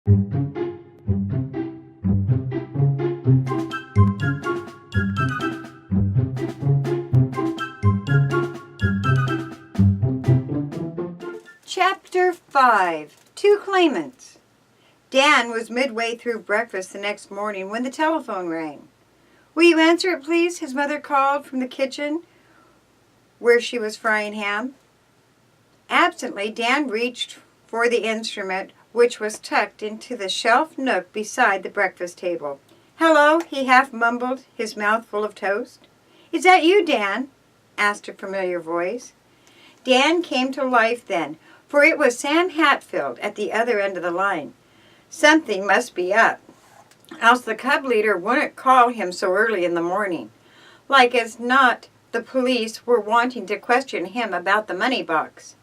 Chapter 5. Two Claimants. Dan was midway through breakfast the next morning when the telephone rang. "Will you answer it, please?" his mother called from the kitchen where she was frying ham. Absently, Dan reached for the instrument, which was tucked into the shelf nook beside the breakfast table. "Hello," he half mumbled, his mouth full of toast. "Is that you, Dan?" asked a familiar voice. Dan came to life then, for it was Sam Hatfield at the other end of the line. Something must be up, else the cub leader wouldn't call him so early in the morning. Like as not, the police were wanting to question him about the money box.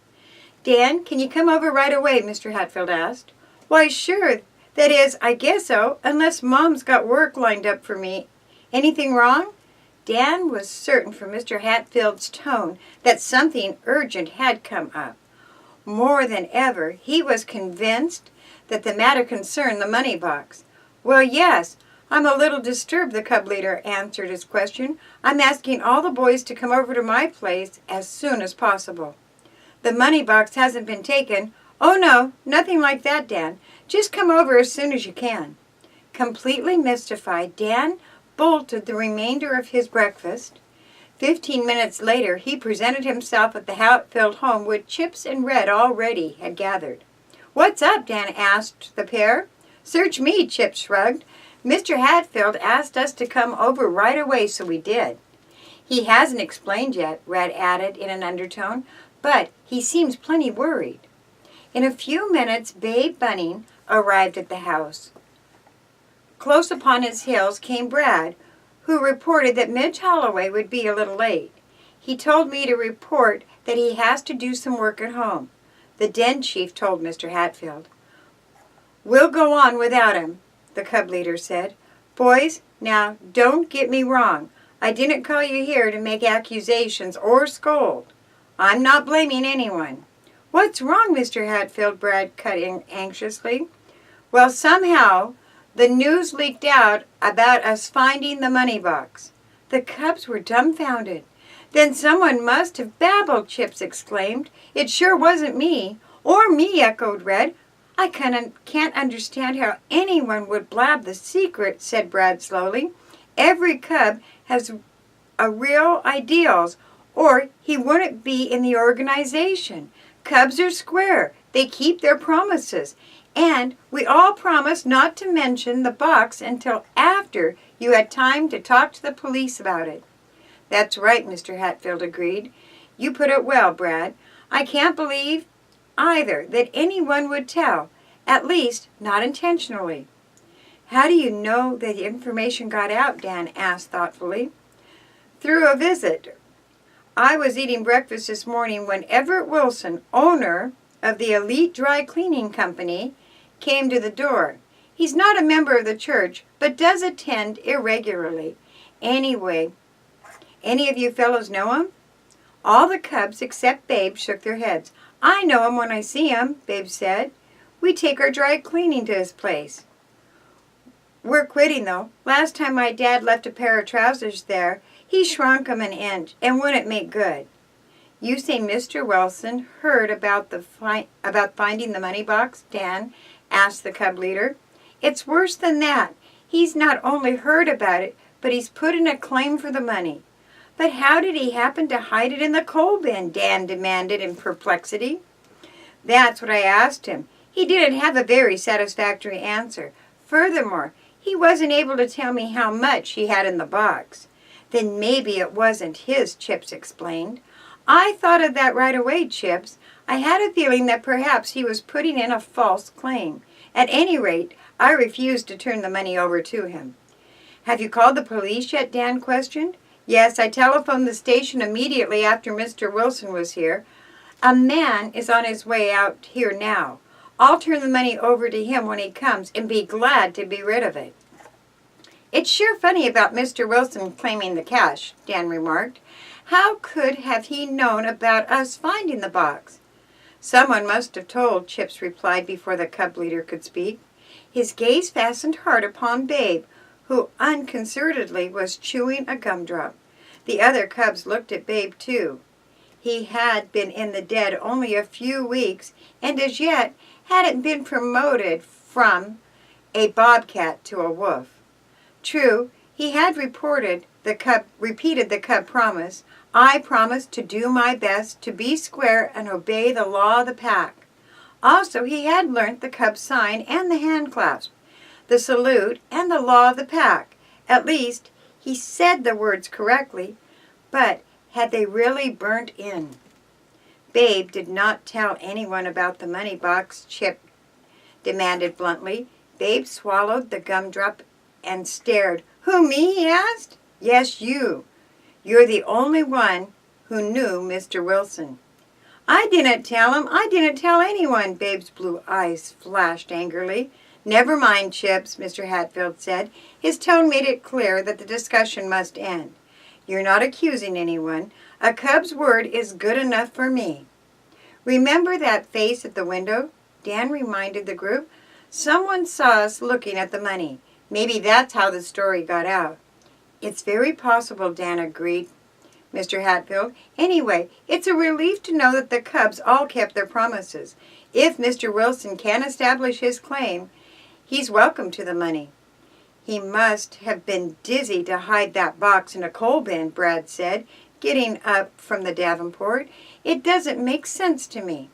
"Dan, can you come over right away?" Mr. Hatfield asked. "Why, sure. That is, I guess so, unless Mom's got work lined up for me. Anything wrong?" Dan was certain from Mr. Hatfield's tone that something urgent had come up. More than ever, he was convinced that the matter concerned the money box. "Well, yes, I'm a little disturbed," the cub leader answered his question. "I'm asking all the boys to come over to my place as soon as possible." "The money box hasn't been taken." "Oh, no, nothing like that, Dan. Just come over as soon as you can." Completely mystified, Dan bolted the remainder of his breakfast. 15 minutes later, he presented himself at the Hatfield home with Chips and Red already had gathered. "What's up?" Dan asked the pair. "Search me," Chips shrugged. "Mr. Hatfield asked us to come over right away, so we did." "He hasn't explained yet," Red added in an undertone, "but he seems plenty worried." In a few minutes, Babe Bunning arrived at the house. Close upon his heels came Brad, who reported that Midge Holloway would be a little late. "He told me to report that he has to do some work at home," the den chief told Mr. Hatfield. "We'll go on without him," the cub leader said. "Boys, now don't get me wrong. I didn't call you here to make accusations or scold. I'm not blaming anyone." "What's wrong, Mr. Hatfield?" Brad cut in anxiously. "Well, somehow the news leaked out about us finding the money box." The cubs were dumbfounded. "Then someone must have babbled," Chips exclaimed. "It sure wasn't me." "Or me," echoed Red. "I can't understand how anyone would blab the secret," said Brad slowly. "Every cub has real ideals, or he wouldn't be in the organization. Cubs are square. They keep their promises. And we all promised not to mention the box until after you had time to talk to the police about it." "That's right," Mr. Hatfield agreed. "You put it well, Brad. I can't believe either that anyone would tell, at least not intentionally." "How do you know that the information got out?" Dan asked thoughtfully. "Through a visit. I was eating breakfast this morning when Everett Wilson, owner of the Elite Dry Cleaning Company, came to the door. He's not a member of the church, but does attend irregularly. Anyway, any of you fellows know him?" All the cubs except Babe shook their heads. "I know him when I see him," Babe said. "We take our dry cleaning to his place. We're quitting, though. Last time my dad left a pair of trousers there, he shrunk 'em an inch and wouldn't make good." "You say Mr. Wilson heard about finding the money box?" Dan asked the cub leader. "It's worse than that. He's not only heard about it, but he's put in a claim for the money." "But how did he happen to hide it in the coal bin?" Dan demanded in perplexity. "That's what I asked him. He didn't have a very satisfactory answer. Furthermore, he wasn't able to tell me how much he had in the box." "Then maybe it wasn't his," Chips explained. "I thought of that right away, Chips. I had a feeling that perhaps he was putting in a false claim. At any rate, I refused to turn the money over to him." "Have you called the police yet?" Dan questioned. "Yes, I telephoned the station immediately after Mr. Wilson was here. A man is on his way out here now. I'll turn the money over to him when he comes and be glad to be rid of it." "It's sure funny about Mr. Wilson claiming the cash," Dan remarked. "How could have he known about us finding the box?" "Someone must have told," Chips replied before the cub leader could speak. His gaze fastened hard upon Babe, who unconcernedly was chewing a gumdrop. The other cubs looked at Babe too. He had been in the dead only a few weeks, and as yet hadn't been promoted from a bobcat to a wolf. True, he had repeated the cub promise. I promise to do my best to be square and obey the law of the pack. Also, he had learnt the cub sign and the hand clasp, the salute and the law of the pack. At least, he said the words correctly, but had they really burnt in? Babe did not tell anyone about the money box, Chip demanded bluntly. Babe swallowed the gumdrop and stared. Who, me? He asked. Yes, you. You're the only one who knew Mr. Wilson. I didn't tell him. I didn't tell anyone. Babe's blue eyes flashed angrily. Never mind, Chips, Mr. Hatfield said. His tone made it clear that the discussion must end. You're not accusing anyone. A cub's word is good enough for me. Remember that face at the window? Dan reminded the group. Someone saw us looking at the money. Maybe that's how the story got out. It's very possible, Dan agreed. Mr. Hatfield. Anyway, it's a relief to know that the cubs all kept their promises. If Mr. Wilson can establish his claim, he's welcome to the money. He must have been dizzy to hide that box in a coal bin, Brad said, getting up from the Davenport. It doesn't make sense to me.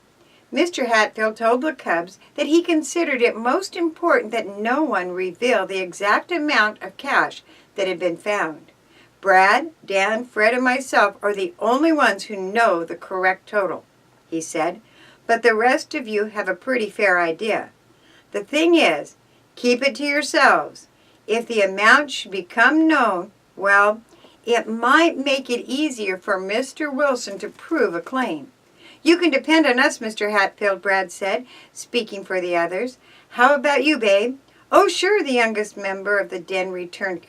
Mr. Hatfield told the cubs that he considered it most important that no one reveal the exact amount of cash that had been found. Brad, Dan, Fred, and myself are the only ones who know the correct total, he said, but the rest of you have a pretty fair idea. The thing is, keep it to yourselves. If the amount should become known, well, it might make it easier for Mr. Wilson to prove a claim. You can depend on us, Mr. Hatfield, Brad said, speaking for the others. How about you, Babe? Oh, sure, the youngest member of the den returned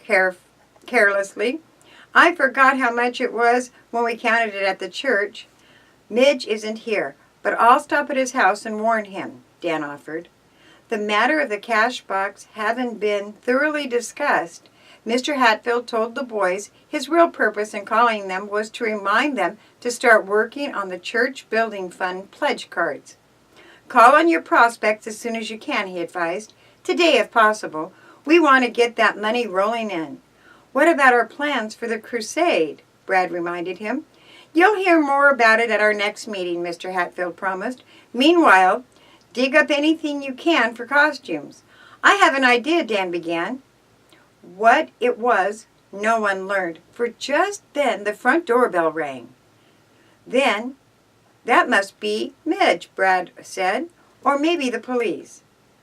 carelessly. I forgot how much it was when we counted it at the church. Midge isn't here, but I'll stop at his house and warn him, Dan offered. The matter of the cash box having been thoroughly discussed, Mr. Hatfield told the boys his real purpose in calling them was to remind them to start working on the church building fund pledge cards. Call on your prospects as soon as you can, he advised. Today, if possible. We want to get that money rolling in. What about our plans for the crusade? Brad reminded him. You'll hear more about it at our next meeting, Mr. Hatfield promised. Meanwhile, dig up anything you can for costumes. I have an idea, Dan began. What it was, no one learned, for just then the front doorbell rang. Then, that must be Midge, Brad said, or maybe the police.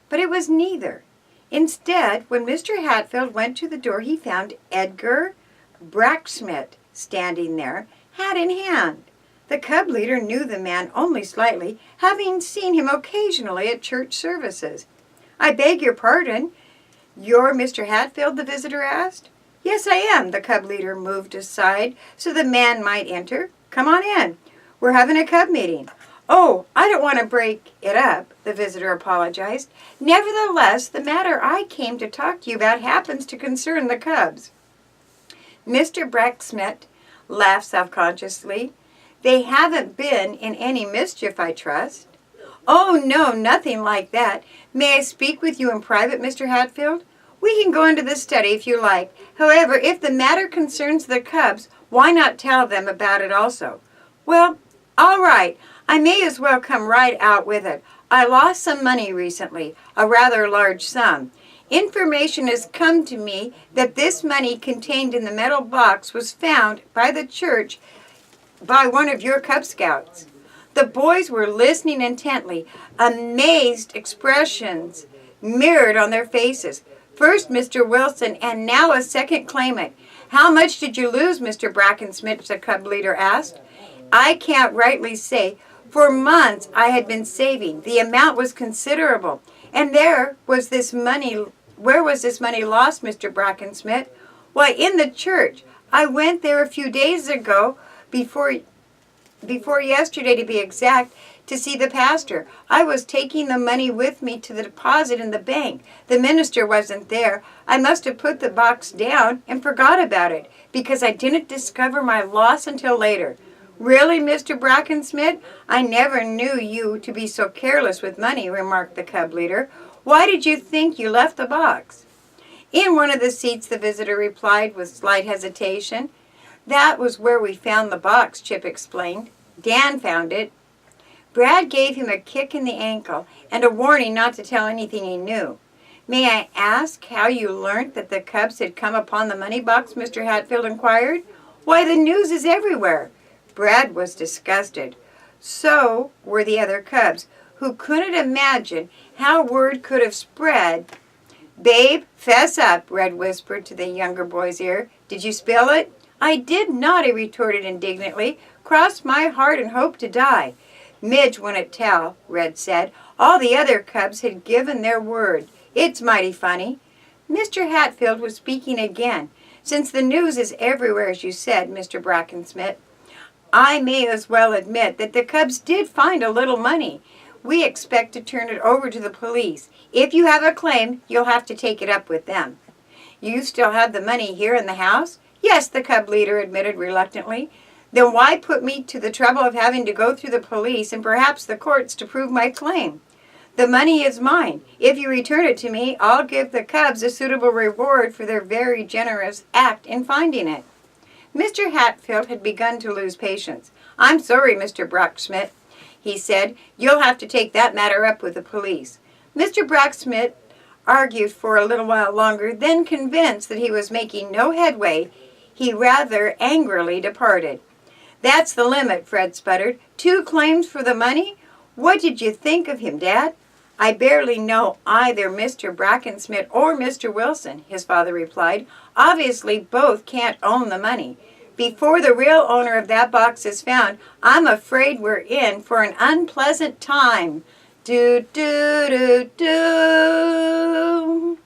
But it was neither. Instead, when Mr. Hatfield went to the door, he found Edgar Bracksmith standing there, hat in hand. The cub leader knew the man only slightly, having seen him occasionally at church services. I beg your pardon. You're Mr. Hatfield, the visitor asked. Yes, I am. The cub leader moved aside so the man might enter. Come on in. We're having a cub meeting. Oh, I don't want to break it up, the visitor apologized. Nevertheless, the matter I came to talk to you about happens to concern the cubs. Mr. Bracksmith laughed self-consciously. They haven't been in any mischief, I trust. Oh, no, nothing like that. May I speak with you in private, Mr. Hatfield? We can go into the study if you like. However, if the matter concerns the cubs, why not tell them about it also? Well, all right. I may as well come right out with it. I lost some money recently, a rather large sum. Information has come to me that this money contained in the metal box was found by the church by one of your Cub Scouts. The boys were listening intently, amazed expressions mirrored on their faces. First Mr. Wilson, and now a second claimant. How much did you lose, Mr. Brackensmith, the cub leader asked. I can't rightly say. For months I had been saving. The amount was considerable. And where was this money lost, Mr. Brackensmith? Why, in the church. I went there a few days ago, before yesterday to be exact, to see the pastor. I was taking the money with me to the deposit in the bank. The minister wasn't there. I must have put the box down and forgot about it because I didn't discover my loss until later." "Really, Mr. Brackensmith? I never knew you to be so careless with money," remarked the cub leader. "Why did you think you left the box?" "In one of the seats," the visitor replied with slight hesitation. "That was where we found the box," Chip explained. "Dan found it." Brad gave him a kick in the ankle and a warning not to tell anything he knew. "May I ask how you learnt that the Cubs had come upon the money box?" Mr. Hatfield inquired. "Why, the news is everywhere." Brad was disgusted. So were the other Cubs, who couldn't imagine how word could have spread. "Babe, fess up," Red whispered to the younger boy's ear. "Did you spill it?" "I did not," he retorted indignantly. "Cross my heart and hope to die." "Midge wouldn't tell," Red said. "All the other Cubs had given their word. It's mighty funny." Mr. Hatfield was speaking again. "Since the news is everywhere, as you said, Mr. Brackensmith, I may as well admit that the Cubs did find a little money. We expect to turn it over to the police. If you have a claim, you'll have to take it up with them." "You still have the money here in the house?" "Yes," the cub leader admitted reluctantly. "Then why put me to the trouble of having to go through the police and perhaps the courts to prove my claim? The money is mine. If you return it to me, I'll give the Cubs a suitable reward for their very generous act in finding it." Mr. Hatfield had begun to lose patience. "I'm sorry, Mr. Bracksmith," he said. "You'll have to take that matter up with the police." Mr. Bracksmith argued for a little while longer, then convinced that he was making no headway, he rather angrily departed. "That's the limit," Fred sputtered. "2 claims for the money? What did you think of him, Dad?" "I barely know either Mr. Brackensmith or Mr. Wilson," his father replied. "Obviously, both can't own the money. Before the real owner of that box is found, I'm afraid we're in for an unpleasant time. Do, do, do, do.